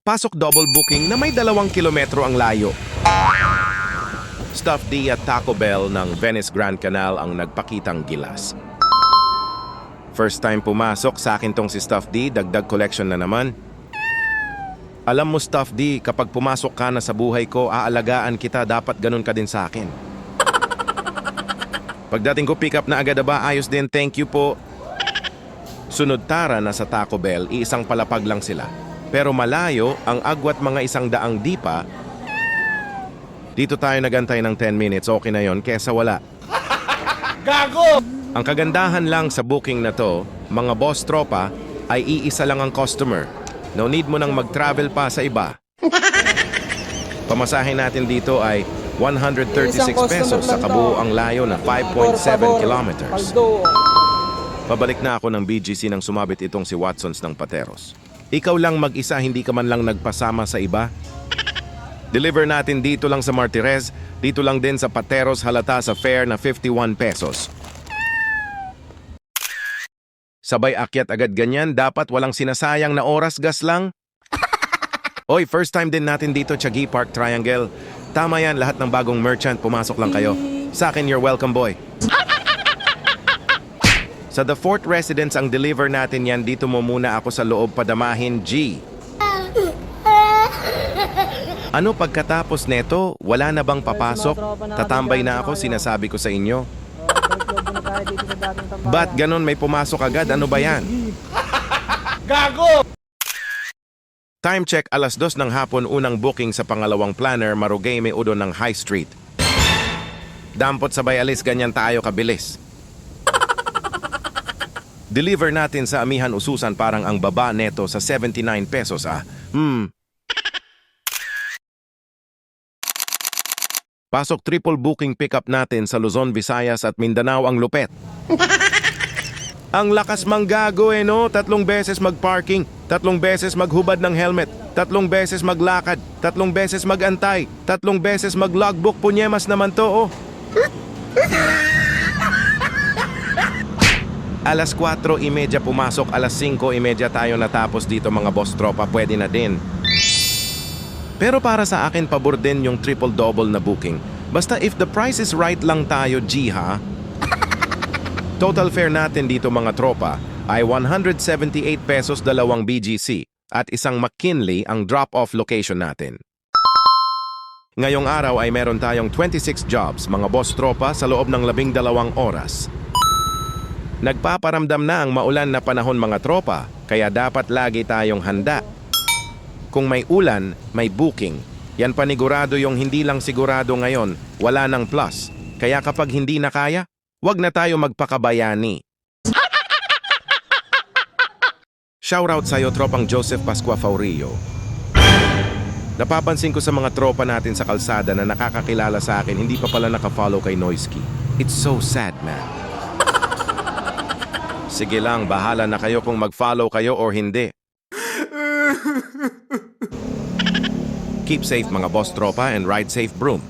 Pasok double booking na may 2 kilometro ang layo. Stuffed D at Taco Bell ng Venice Grand Canal ang nagpakitang gilas. First time pumasok sa akin tong si Stuffed D, dagdag collection na naman. Alam mo Stuffed D, kapag pumasok ka na sa buhay ko, aalagaan kita, dapat ganun ka din sa akin. Pagdating ko pick up na agad ba, ayos din, thank you po. Sunod tara na sa Taco Bell, iisang palapag lang sila. Pero malayo, ang agwat mga 100 di pa. Dito tayo nagantay ng 10 minutes, okay na yon kesa wala. Gago! Ang kagandahan lang sa booking na to, mga boss tropa, ay iisa lang ang customer. No need mo nang mag-travel pa sa iba. Pamasahin natin dito ay 136 pesos sa kabuoang layo na 5.7 kilometers. Pabalik na ako ng BGC nang sumabit itong si Watsons ng Pateros. Ikaw lang mag-isa, hindi ka man lang nagpasama sa iba? Deliver natin dito lang sa Martirez, dito lang din sa Pateros, halata sa fare na 51 pesos. Sabay akyat agad ganyan, dapat walang sinasayang na oras, gas lang. Oy, first time din natin dito, Tiagi Park Triangle. Tama yan, lahat ng bagong merchant, pumasok lang kayo. Sa akin, you're welcome, boy. Sa The Fort Residence ang deliver natin yan, dito mo muna ako sa loob padamahin, G. Ano pagkatapos neto, wala na bang papasok? Tatambay na ako, sinasabi ko sa inyo. Ba't ganon may pumasok agad? Ano ba yan? Gago! Time check, 2:00 ng hapon, unang booking sa pangalawang planner, Marugay may udo ng High Street. Dampot sabay alis, ganyan tayo kabilis. Deliver natin sa Amihan Ususan, parang ang baba neto sa 79 pesos ah. Pasok triple booking pickup natin sa Luzon, Visayas at Mindanao ang lupet. Ang lakas manggago no? 3 beses mag-parking, 3 beses maghubad ng helmet, 3 beses maglakad, 3 beses magantay, 3 beses mag-logbook, punyemas naman to oh. Alas 4:30 pumasok, alas 5:30 tayo natapos dito mga boss tropa, pwede na din. Pero para sa akin, pabor din yung triple-double na booking. Basta if the price is right lang tayo, G ha? Total fare natin dito mga tropa ay 178 pesos 2 BGC at isang McKinley ang drop-off location natin. Ngayong araw ay meron tayong 26 jobs mga boss tropa sa loob ng 12 oras. Nagpaparamdam na ang maulan na panahon mga tropa, kaya dapat lagi tayong handa. Kung may ulan, may booking. Yan panigurado yung hindi lang sigurado ngayon, wala ng plus. Kaya kapag hindi na kaya, wag na tayo magpakabayani. Shoutout sa'yo, tropang Joseph Pascua Faurillo. Napapansin ko sa mga tropa natin sa kalsada na nakakakilala sa akin, hindi pa pala nakafollow kay Noisky. It's so sad, man. Sige lang, bahala na kayo kung mag-follow kayo or hindi. Keep safe mga boss tropa and ride safe broom.